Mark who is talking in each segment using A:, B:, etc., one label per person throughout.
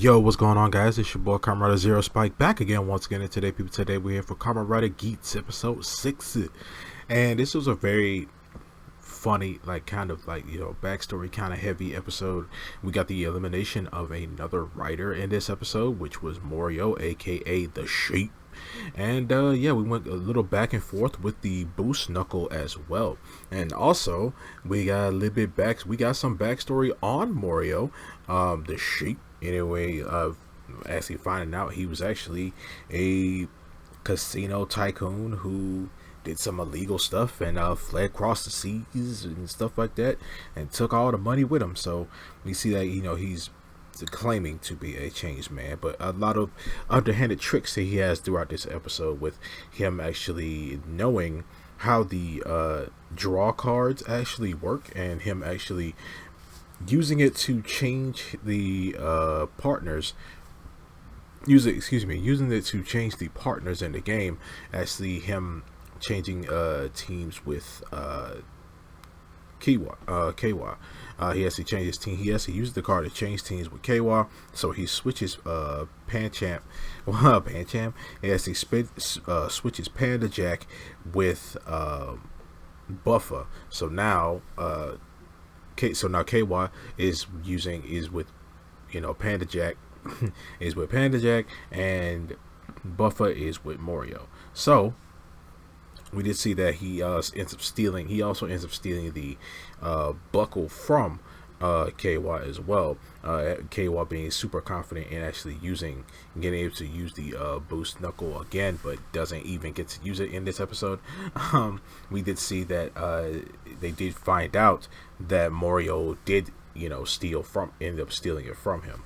A: Yo, what's going on, guys? It's your boy Kamen Zero Spike back again once again. And today we're here for Kamen Geats episode 6, and this was a very funny, like kind of like backstory kind of heavy episode. We got the elimination of another writer in this episode, which was Morio, aka the Sheep. And yeah, we went a little back and forth with the boost knuckle as well, and also we got a little bit back. We got some backstory on Morio, the Sheep. Anyway, actually finding out he was actually a casino tycoon who did some illegal stuff and fled across the seas and stuff like that, and took all the money with him. So we see that he's claiming to be a changed man, but a lot of underhanded tricks that he has throughout this episode, with him actually knowing how the draw cards actually work, and him actually using it to change the partners. Using it to change the partners in the game. Actually, him changing teams with Kawa. He has to change his team. He has to use the card to change teams with Kawa. So he switches Panchamp. Panchamp. He has to switches Panda Jack with Buffer. So now KY is with Panda Jack is with Panda Jack, and Buffer is with Morio. So we did see that he ends up stealing. He also ends up stealing the buckle from KY as well. KY being super confident in actually getting able to use the boost knuckle again, but doesn't even get to use it in this episode. We did see that they did find out that Morio did ended up stealing it from him.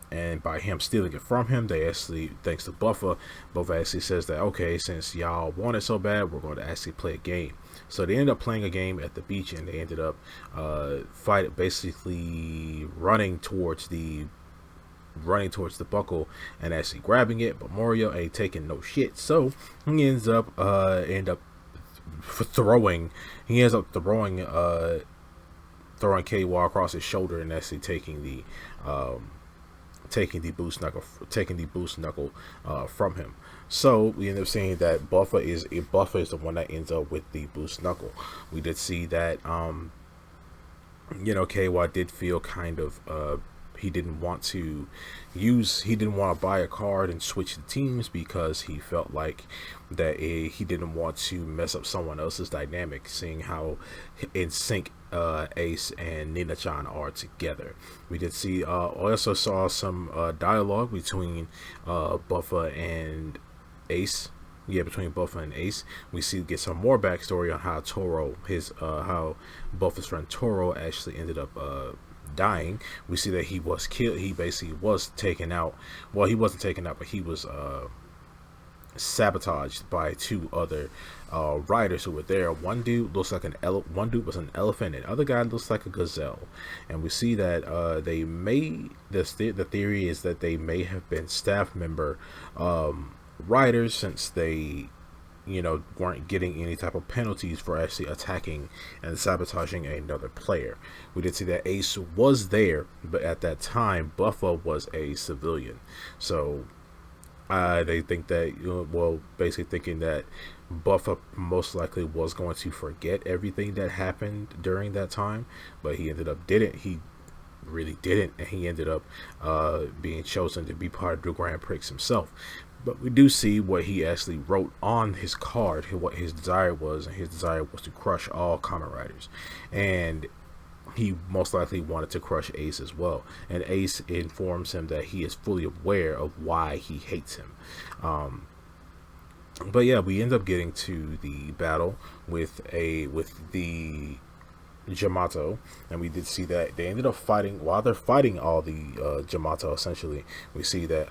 A: And by him stealing it from him, they actually, thanks to Buffer actually says that, okay, since y'all want it so bad, we're going to actually play a game. So they ended up playing a game at the beach, and they ended up basically running towards the buckle and actually grabbing it, but Morio ain't taking no shit. So he ends up throwing KY across his shoulder, and actually taking the boost knuckle from him. So we end up seeing that Buffer is the one that ends up with the boost knuckle. We did see that KY did feel kind of he didn't want to buy a card and switch the teams, because he felt like that he didn't want to mess up someone else's dynamic, seeing how in sync Ace and Nina-chan are together. We did see also saw some dialogue between Buffer and Ace. Between Buffer and Ace, we get some more backstory on how how Buffer's friend Toro actually ended up dying. We see that he was killed. He basically was taken out. Well, he wasn't taken out, but he was sabotaged by two other riders who were there. One dude looks like one dude was an elephant, and the other guy looks like a gazelle. And we see that the theory is that they may have been staff member riders, since they weren't getting any type of penalties for actually attacking and sabotaging another player. We did see that Ace was there, but at that time Buffer was a civilian. So they think that basically thinking that Buffer most likely was going to forget everything that happened during that time, but he really didn't, and he ended up being chosen to be part of the Grand Prix himself. But we do see what he actually wrote on his card, what his desire was, and his desire was to crush all Kamen Riders. And he most likely wanted to crush Ace as well. And Ace informs him that he is fully aware of why he hates him. But yeah, we end up getting to the battle with the Jamato, and we did see that they ended up fighting. While they're fighting all the Jamato, essentially, we see that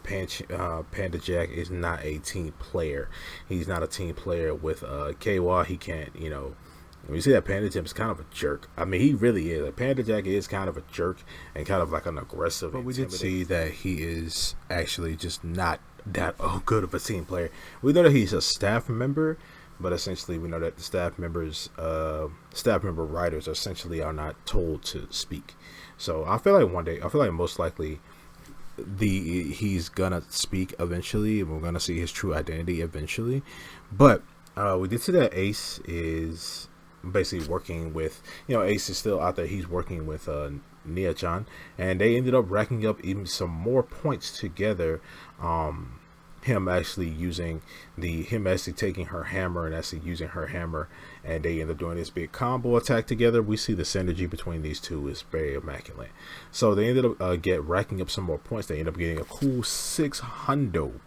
A: Panda Jack is not a team player. He's not a team player with KY. He can't, we see that Panda Jack is kind of a jerk. I mean, he really is. Panda Jack is kind of a jerk and kind of like an aggressive. But we did see that he is actually just not that good of a team player. We know that he's a staff member, but essentially we know that the staff member writers essentially are not told to speak. So I feel like one day, I feel like most likely he's gonna speak eventually, and we're gonna see his true identity eventually. But we did see that Ace is basically working with, Ace is still out there. He's working with Nia-chan, and they ended up racking up even some more points together. Him actually taking her hammer and actually using her hammer, and they end up doing this big combo attack together. We see the synergy between these two is very immaculate. So they ended up racking up some more points. They end up getting a cool 600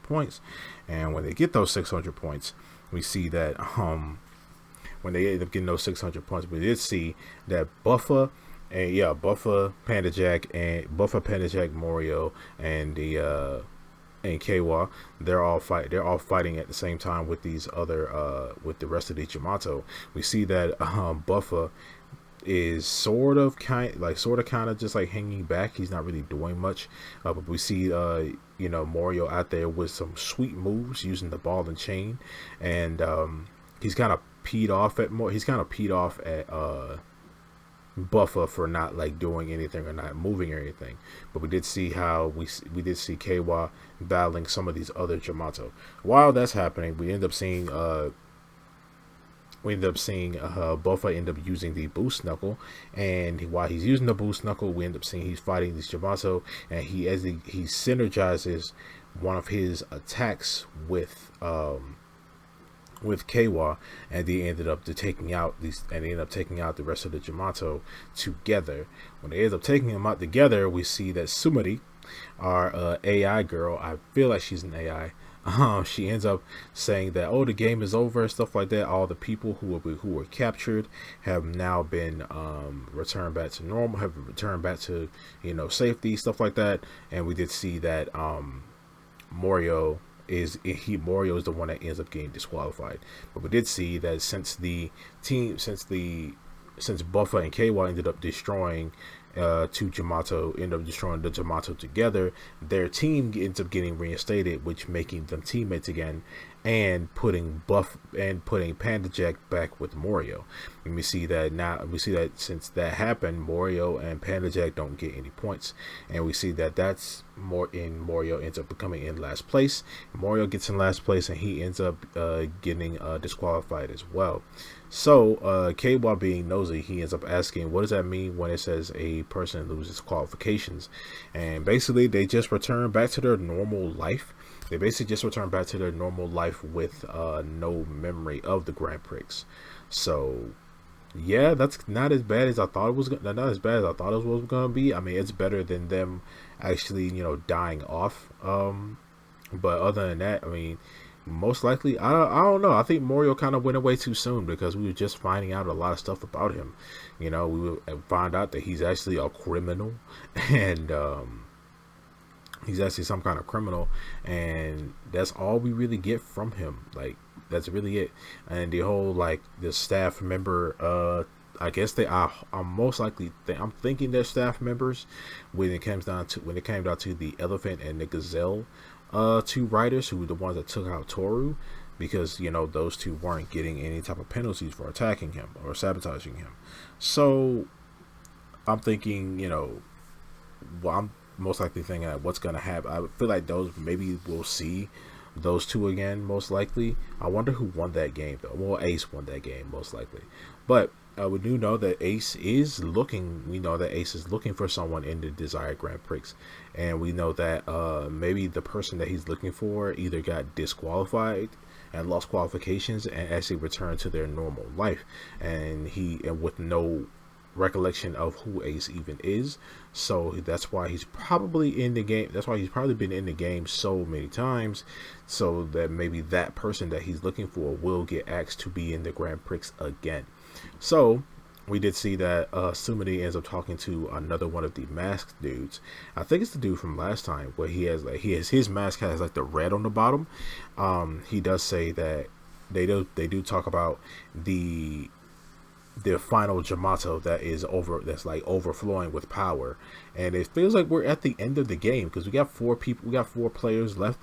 A: points, and when they get those 600 points, we see that when they end up getting those 600 points, we did see that Buffa, Panda Jack, Morio, and and Keiwa, they're all fighting at the same time with these other with the rest of the Jamato. We see that Buffa is sort of kind of just like hanging back. He's not really doing much, but we see Morio out there with some sweet moves using the ball and chain, and he's kind of peed off at Buffa for not like doing anything or not moving or anything. But we did see Keiwa battling some of these other Jamato. While that's happening, we end up seeing Buffa end up using the boost knuckle, and while he's using the boost knuckle, we end up seeing he's fighting these Jamato, and he synergizes one of his attacks with Keiwa, and they ended up taking out the rest of the Jamato together. When they end up taking them out together, we see that Sumari, our AI girl, I feel like she's an AI. She ends up saying that, the game is over, stuff like that. All the people who were captured have now been returned back to normal, have returned back to safety, stuff like that. And we did see that Morio is the one that ends up getting disqualified. But we did see that since Buffa and Keiwa ended up destroying destroying the Jamato together, their team ends up getting reinstated, which making them teammates again, and putting Panda Jack back with Morio. And we see that since that happened, Morio and Panda Jack don't get any points, and we see that Morio ends up becoming in last place. Morio gets in last place, and he ends up getting disqualified as well. So Keiwa, being nosy, he ends up asking, what does that mean when it says a person loses qualifications? And basically they just return back to their normal life. They basically just return back to their normal life with no memory of the Grand Prix. So yeah, that's not as bad as I thought it was. Not as bad as I thought it was going to be. I mean, it's better than them actually dying off. But other than that, I mean, most likely, I don't know. I think Morio kind of went away too soon, because we were just finding out a lot of stuff about him. We would find out that he's actually a criminal, and he's actually some kind of criminal, and that's all we really get from him. Like, that's really it. And the whole the staff member, I guess I'm thinking they're staff members when it came down to the elephant and the gazelle two writers, who were the ones that took out Toru, because those two weren't getting any type of penalties for attacking him or sabotaging him. So I'm thinking, I'm most likely thinking that what's going to happen, I feel like maybe we'll see those two again, most likely. I wonder who won that game though. Well, Ace won that game most likely, but we do know that Ace is looking. We know that Ace is looking for someone in the desired Grand Prix, and we know that maybe the person that he's looking for either got disqualified and lost qualifications and actually returned to their normal life, and with no recollection of who Ace even is. So that's why he's probably in the game. That's why he's probably been in the game so many times, so that maybe that person that he's looking for will get asked to be in the Grand Prix again. So we did see that Sumidi ends up talking to another one of the masked dudes. I think it's the dude from last time, where his mask has the red on the bottom. He does say that they do talk about the final Jamato that's overflowing with power, and it feels like we're at the end of the game, because we got 4 players left.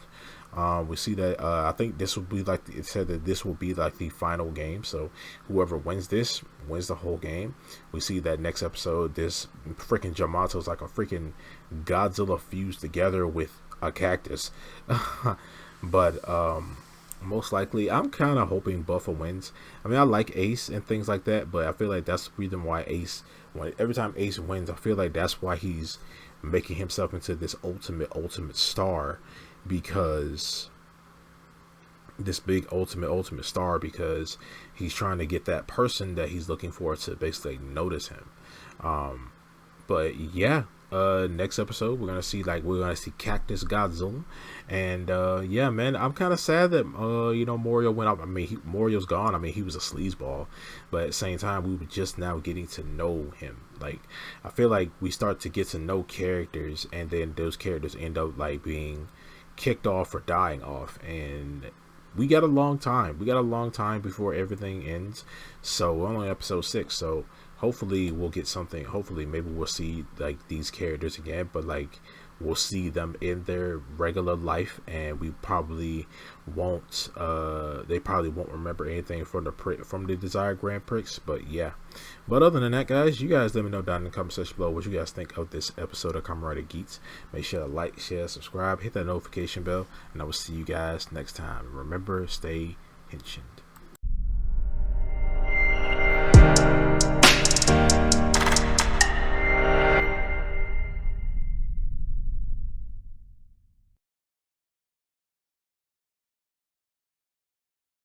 A: We see that I think this will be like it said that this will be like the final game. So whoever wins this wins the whole game. We see that next episode, this freaking Yamato is like a freaking Godzilla fused together with a cactus. But most likely, I'm kind of hoping Buffer wins. I mean, I like Ace and things like that, but I feel like that's the reason why Ace, every time Ace wins, I feel like that's why he's making himself into this ultimate star, because this big ultimate star, because he's trying to get that person that he's looking for to basically notice him. But yeah, next episode we're gonna see Cactus Godzilla, and yeah, man, I'm kind of sad that Morio went out. I mean, Morio's gone. I mean, he was a sleazeball, but at the same time, we were just now getting to know him. Like, I feel like we start to get to know characters, and then those characters end up like being kicked off or dying off, and we got a long time. We got a long time before everything ends. So we're only on episode 6. So hopefully we'll get something. Hopefully maybe we'll see like these characters again, but like we'll see them in their regular life, and we probably won't. They probably won't remember anything from the Desired Grand Prix. But yeah. But other than that, guys, you guys let me know down in the comment section below what you guys think of this episode of Kamen Rider Geats. Make sure to like, share, subscribe, hit that notification bell, and I will see you guys next time. Remember, stay henshined.